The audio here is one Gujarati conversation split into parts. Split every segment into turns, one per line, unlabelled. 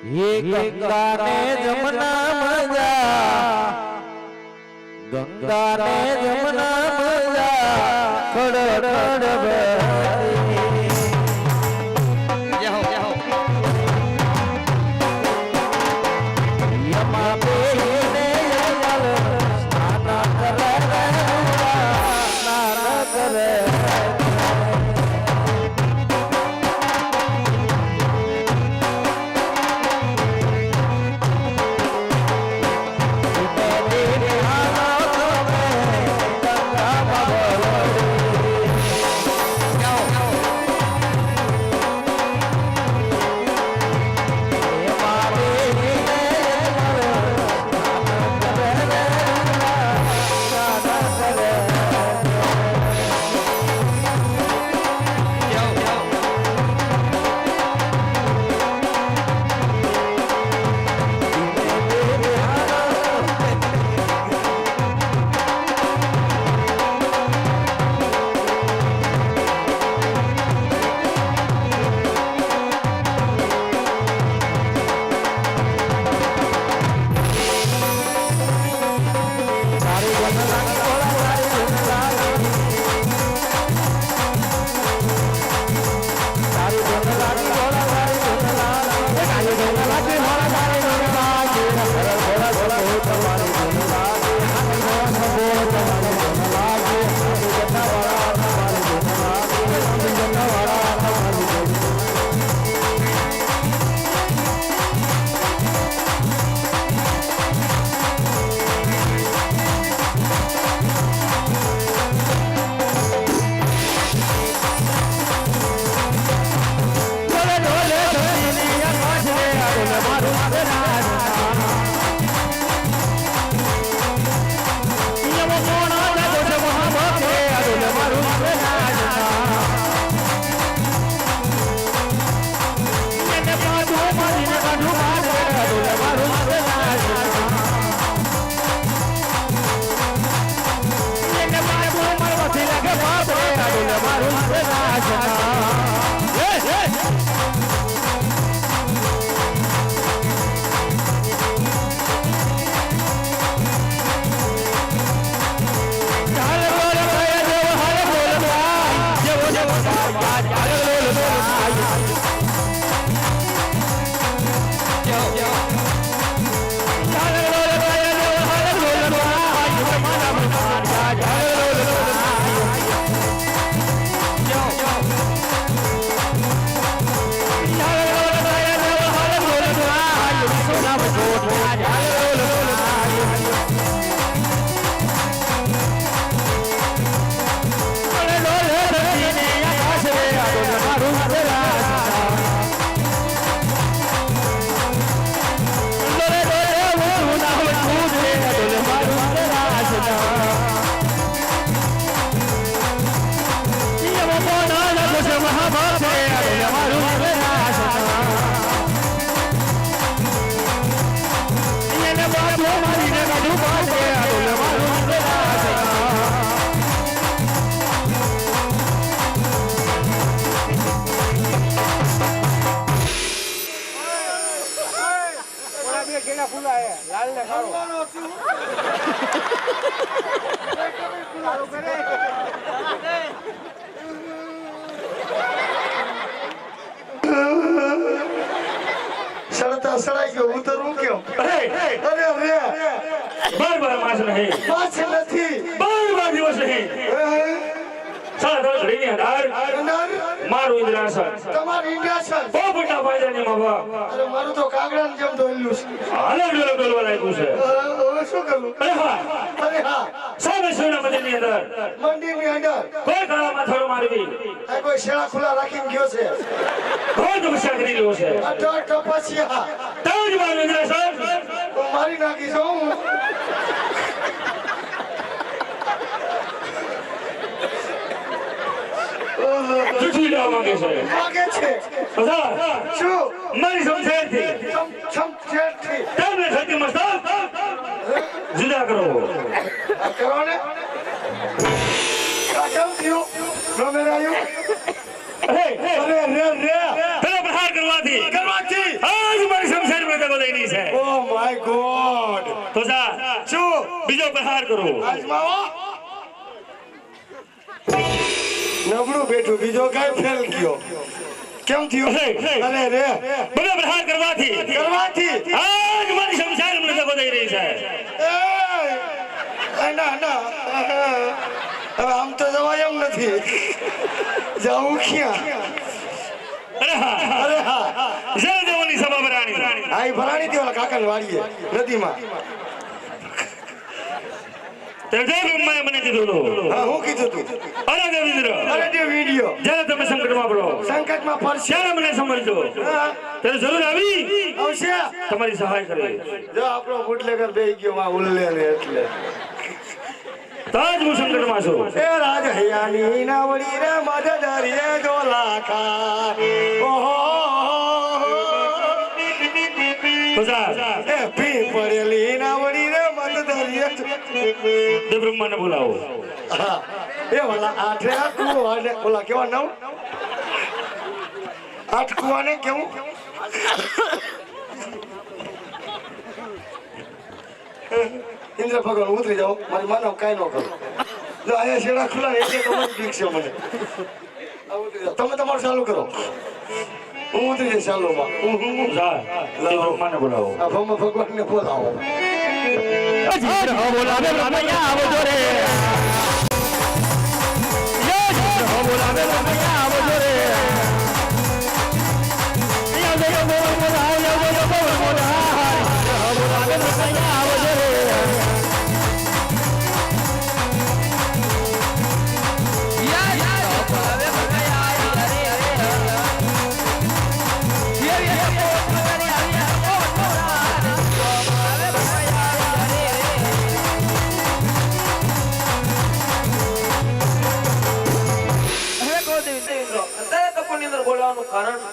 ये गंगा ने जमुना मजा, गंगा ने जमुना मजा, खड़ खड़ बहती। यमा पे ने जल स्नान करे, स्नान करे।
सड़ता सड़ाई क्यों उतरू क्यों?
अरे
अरे अरे
बार बार मास नहीं
पाछ નથી
बार बार दिवस नहीं सादा ઘડીની અંધાર
અંધાર
મારું ઇન્દ્રાસન
તમાર ઇન્ડિયાસન
બહુ મોટા ફાયદાની માવા
અરે મારું તો કાગડાને જેમ દોલ્યું છે
હાલે ડોલો ડોલવા લાગ્યું છે
હવે શું કરું?
અરે હા સામે સોના મંદિરની અંદર
મંદિરની અંદર
કોઈ કાળામાં થોડો મારવી
આ કોઈ શેળા ખુલ્લા રાખીને ગયો છે
કોઈ તપસ્યા કરી રહ્યો છે
અઢાર તપસ્યા
તાજ મારું ઇન્દ્રાસન
હું મારી નાખીશ હું
જુઠી જવા માંગે છે
માગે છે
બધા
શું
મારી સમજણથી
સમજણથી
તમને થતી મસ્તક જુદા કરો
આ કરો ને આ કેમ થયું રમેરાયું
અરે રે રે રે પેલા પ્રહાર કરવાથી આજ મારી સમજણ દગો દઈ રહી છે
ઓ માય ગોડ
તો જા
શું
બીજો પ્રહાર કરો
આજમાવો નબળું બેઠું બીજો કઈ ફેલ ગયો કેમ થયું અરે રે
બધા પ્રહાર કરવાથી આજ મારી સંસાર મને દગો દઈ રહી છે
એ ના ના હવે આમ તો જવાય એમ નથી જાઉં ક્યાં અરે હા
જય દેવની સભા ભરાણી
આ ભરાણી થી ઓલા કાકાની વાડીએ નદીમાં
તે જય બ્રહ્માએ મને કીધું
હા હું કીધું તું
અરે દેવેન્દ્ર
અરે તે વિડિયો
જ્યારે તમે સંકટમાં પડો
સંકટમાં પડશે
ત્યારે મને સમજજો ત્યારે જરૂર આવી
આવશે
તમારી સહાય કરે
જો આપણો બુટલેકર બેહી ગયો માં ઉલ્લે ને એટલે
તાજ હું સંકટમાં છું
એ રાજ હૈયાની ના વળી રે મદદરીએ દોલાકા ઓહો
તો જા
એ પી પડેલી ના વળી રે મદદરીએ
દેવ બ્રહ્માને બોલાવો
હા એ ઓલા આઠે કુવાને ઓલા કેવા નવ આઠ કુવાને કેવું ઇન્દ્ર ભગવાન ઉતરી જાઓ મારી માનવ કાંઈ ન કરો જો અહીંયા શેડા ખુલ્લા ને એટલે તો બીક છે મને તમે તમારું ચાલુ કરો હું ઉતરી જઈશ ચાલુમાં
જા દેવ બ્રહ્માને બોલાવો
આ ભગવાનને બોલાવો
બોલાવે બ્રહ્મૈયા આવજો રે બોલાવે બ્રહ્મૈયા આવજો રે બોલાવે બ્રહ્મૈયા આવજો રે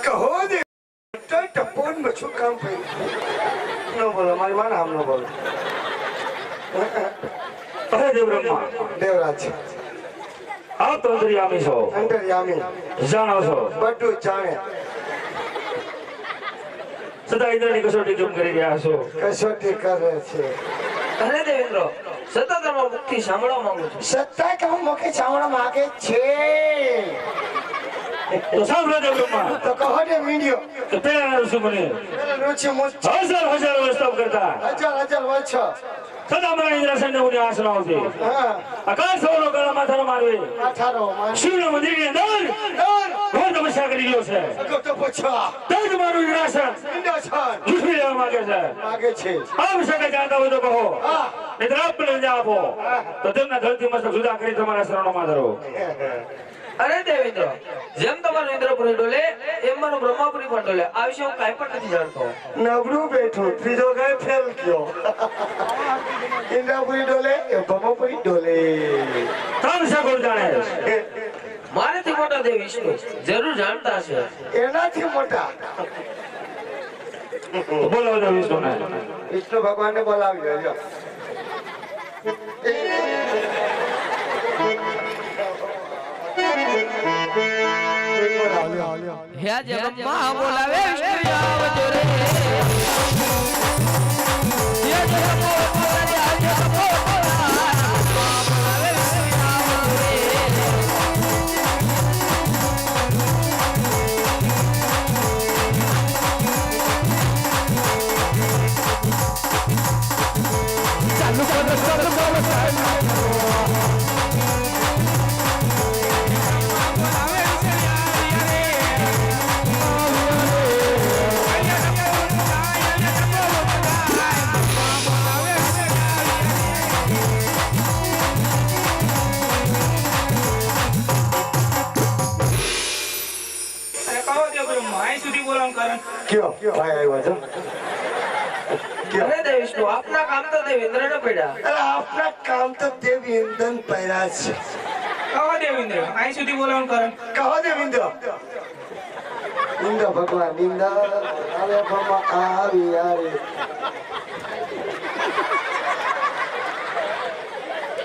કહો દે ટપોન બચ્ચું કામ પડી ન બોલો મારી માને આમ ન બોલો
અરે દેવ બ્રહ્મા
દેવરાજ
આપ તો અંતર્યામી છો
અંતર્યામી
જાણો છો
બધું જાણે
સદા ઇન્દ્રની કસોટી કેમ કરી રહ્યા છો
કસોટી કરે છે
અરે દેવેન્દ્ર સતત મુક્તિ સાંભળવા માંગુ છું
સત્તા કહું મોકે ચાવડા માગે છે
તો સાંભળો દેવ બ્રહ્મા
તો કહો ને વિડિયો
કે પેલા ઋષિ મુનિ
રુચિ મુચ
હજાર વર્ષ તપ કરતા
હજાર વર્ષ
સદા મારા ઇન્દ્રાસનને ઉની આસના આવતી
હા
આકાશ સૌનો ગળા માથાનો મારવે
અઠારો માન
શિવના મંદિરની અંદર ઘોર તપસ્યા કરી રહ્યો છે
તો પૂછવા
તજ મારું ઇન્દ્રાસન
ઇન્દ્રસન
ઝૂઠવી લેવા માંગે છે
માગે છે
આ વિશે કઈ જાણતા હોય તો કહો
હા
નહીં આપ લઈ આપો તો તેમના ધરતી મસ્તક જુદા કરી તમારા શરણોમાં ધરો
અરે દેવેન્દ્ર જેમ તમારું ઇન્દ્રપુરી ડોલે એમ મારું બ્રહ્માપુરી પણ ડોલે આ વિશે હું કાંઈ પણ નથી જાણતો
નબળું બેઠું ત્રીજો કઈ ફેલ ગયો ઇન્દ્રપુરી ડોલે એ ભમપુરી ડોલે
ત્રણ સગોળ જાણે
મારાથી મોટા દેવ વિષ્ણુ જરૂર જાણતા છે
એનાથી મોટા
બોલાવો દેવ વિષ્ણુને
વિષ્ણુ ભગવાનને બોલાવ્યો જો
હે જે બ્રહ્મા બોલાવે વિષ્ણુ આવજો રે હે જે બ્રહ્મા બોલાવે આવજો બોલાવે વિષ્ણુ આવજો રે ચાલુ કરો
કયો ભાઈ આવ્યો છો
અરે દેવ વિષ્ણુ આપના કામ તો દેવ ઇન્દ્રને પડ્યા
અરે આપણા કામ તો દેવ ઇંધન પહેર્યા છે
કહો દેવેન્દ્ર અહીં સુધી બોલાવવાનું કારણ
કહો દેવ ઇન્દ્ર ઇન્દ્ર ભગવાન ઇન્દ્ર આવે ભમા આવી યારે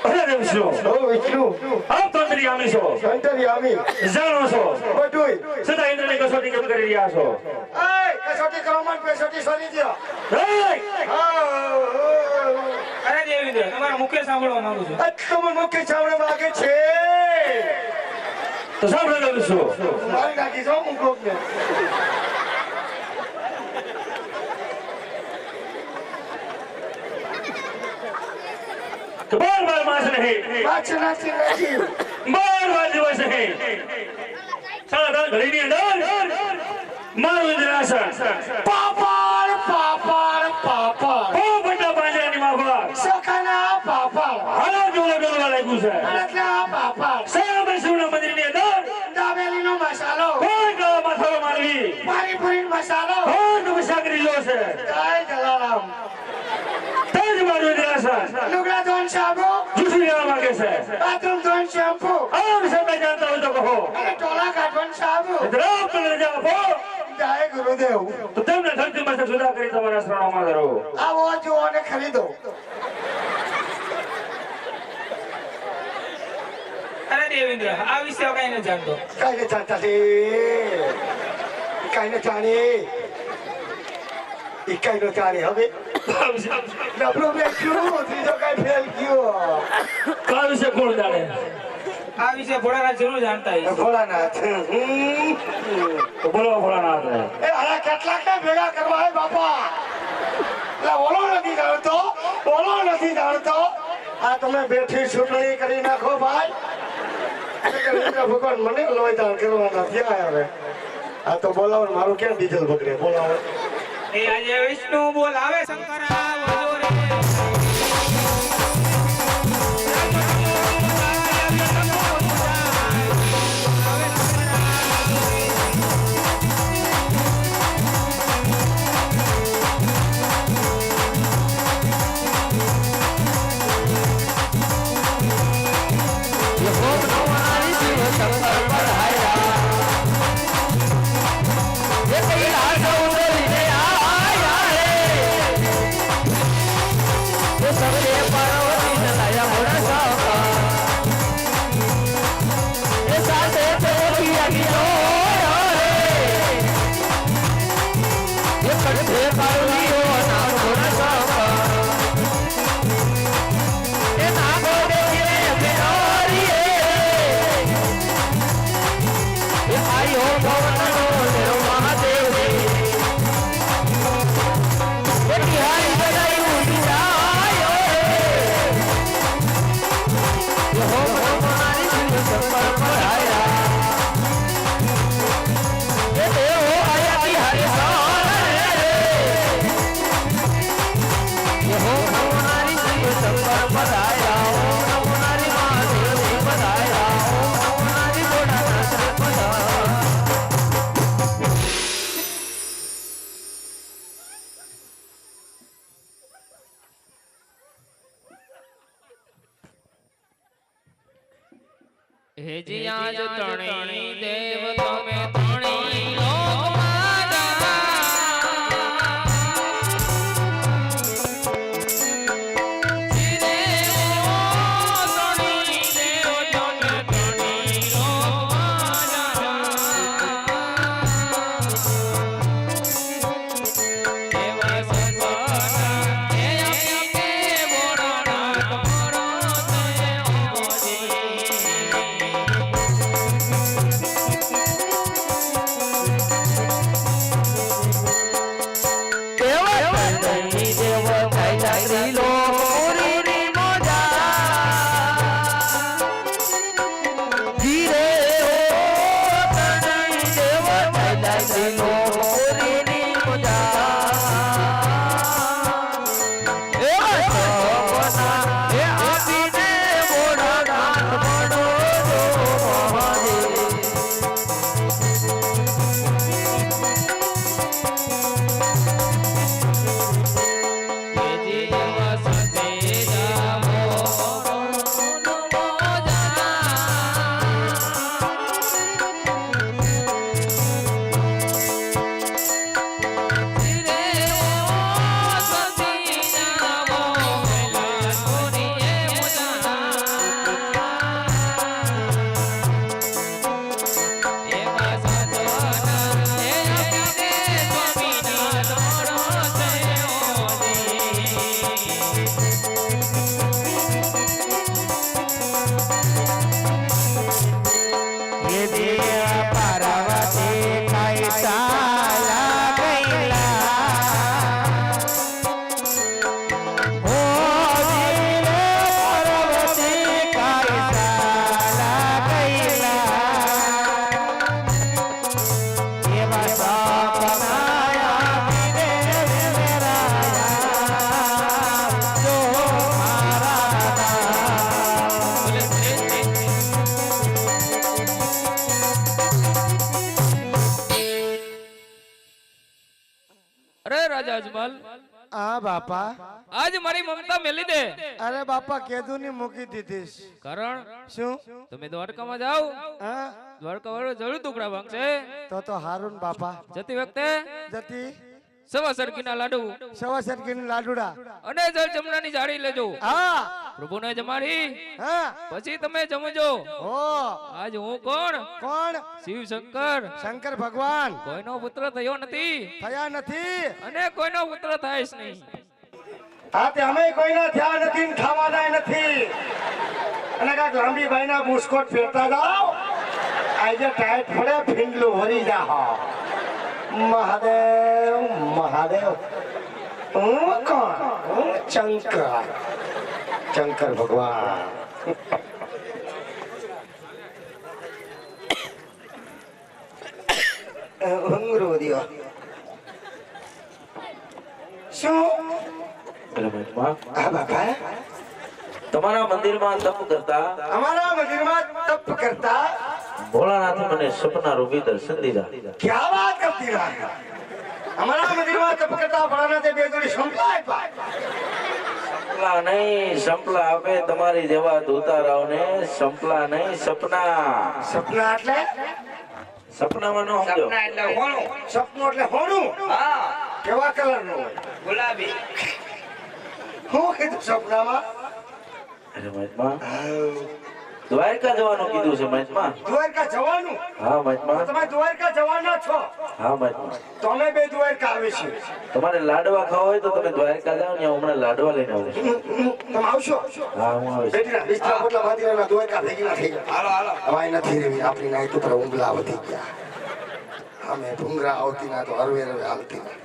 અરે દેવ વિષ્ણુ
ઓ વિષ્ણુ
આપ તો અંતર્યામી છો
અંતર્યામી
જાણો છો
બધુંય
સદા ઇન્દ્રની કસોટી કેમ કરી રહ્યા છો
આય પેસોટી કરો માં પેસોટી સોરી દ્યો
એ!
અરે દેવેન્દ્ર તમારા મુખ્ય સાંભળવા માંગુ છું
તમે મુખ્ય ચાવડે માગે છે
તો સાંભળી લઉં છું.
મારી નાખી છો હું કોક ને
કે બાર માસ નહીં,
પાછળ નથી
12 દિવસ નહીં. સાડા ઘડીની અંદર મારું ઇન્દ્રાસન
પાપડ પાપડ પાપડ
બહુ મોટા પાંજરાની માફક
સખાના પાપડ
હાલો જોવા ડોલવા લાગ્યું છે.
અડકલા પાપડ
સારા શિવના મંદિરની અંદર
દાબેલીનો મસાલો
કોઈ ગળા માથારો મારવી,
પાણીપુરી મસાલો
કોઈ નમસ્કાર કરી લો છે.
જય જલારામ
તે જ મારું ઇન્દ્રાસન
લુગડા ધોન સાબુ
જૂઠી લેવા માંગે છે.
બાથરૂમ ધોન શેમ્પુ
આમ સમય જાણતા હોય તો કહો.
અને ટોલા કાઢવાનું સાબુ
ઇન્દ્રામ મને રજા આપો
જય ગુરુદેવ
તો તેમને ધરતીમાંથી જુદા કરી તમારા શરણોમાં ધરો.
આવો જુઓ અને ખરીદો
અરે દેવેન્દ્ર આ વિશે કઈ નથી જાણતો
કઈ ને જાણતા છે કઈ ને જાણે એ કઈ નો જાણે હવે નબળો બેઠ્યું ત્રીજો કઈ ફેલ ગયો
કા વિશે કોણ જાણે?
આ વિશે ભોળાનાથ જરૂર જાણતા હશે.
ભોળાનાથ
તો બોલો ભોળાનાથ.
એ આયા કેટલાક ને ભેગા કરવા હે બાપા એટલે બોલો નથી જાણતો બોલો નથી જાણતો આ તમે બેઠી ચૂંટણી કરી નાખો ભાઈ ભગવાન મને લોહી દાન કરવાના થયા હવે આ તો બોલાવો મારું ક્યાં ડીઝલ બગડે બોલાવો
એ આજે વિષ્ણુ બોલાવે શંકર આવજો રે
હેજી આજ તણી દેવ તમે તણી લોકમાં જીરે ઓ તણી દેવ તમે તણી લોકમાં એવા સંપના હે આપકે બોળાનાથ મોરો તે ઓજી રાજા અજમલ
હા બાપા.
આજ મારી મમતા મેલી દે.
અરે બાપા કેદું ની મૂકી દીધીશ.
કારણ
શું?
તમે દ્વારકામાં જાઓ,
હા
દ્વારકા વાળો જરૂર ટુકડા ભાંગશે.
તો હારું ને બાપા.
જતી વખતે
જતી
સવા સરકીના લાડુ
સવા સરકીના લાડુડા
અને જળ જમનાની જાળી લેજો.
હા
પ્રભુને જમાડી
હા
પછી તમે જમજો.
ઓ
આજ હું કોણ?
કોણ?
શિવ શંકર,
શંકર ભગવાન
કોઈનો પુત્ર થયો નથી
થયા નથી.
અને કોઈનો પુત્ર થાય જ નહીં.
હા તે અમે કોઈના થયા નથી ને થવાના નથી. અને કાક લાંબી બાઈના બુસ્કોટ ફેરતા જાઓ. આજે ટાઈટ પડે ફીંડલું ભરી જા. મહાદેવ મહાદેવ. હું કોણ? હું શંકર, શંકર ભગવાન. ઊંઘરો દિયો. શું? હા બાપા.
તમારા મંદિરમાં તપ કરતા
અમારા મંદિરમાં તપ કરતા
ભોળાનાથે મને સપના રૂપી દર્શન દીધા.
क्या बात करती रहा? हमारा मंदिરમાં તપ કરતા ભોળાનાથે બે જોડી સંપલા આપ્યા.
સંપલા નહીં, સંપલા આપે તમારી જેવા દૂતારાઓને. સંપલા નહીં, સપના.
સપના એટલે?
સપનામાં ન સમજો.
સપના એટલે હોણું.
સપનું એટલે હોણું.
હા
કેવા કલરનું હોય?
ગુલાબી.
શું કીધું સપનામાં?
અરે મહાત્મા, દ્વારકા જવાનું કીધું છે મહાત્મા.
દ્વારકા જવાનું?
હા મહાત્મા.
તો તમે દ્વારકા જવાના છો?
હા મહાત્મા.
તો અમે બે દ્વારકા આવીશું.
તમારે લાડવા ખાવા હોય તો તમે દ્વારકા જાઓ ને હમણાં લાડવા લઈને આવું.
તમે આવશો?
હા હું આવીશ.
બેટીના બિસ્તરા પોટલા બાંધીને દ્વારકા ભેગી ના થઈ ગયા.
હાલો હાલો.
હવાઈ નથી રેવી આપણી નાઈ તો ઊંઘલા વધી ગયા. અમે ભૂંગરા આવતી ના તો હરવે હરવે હાલતી ના.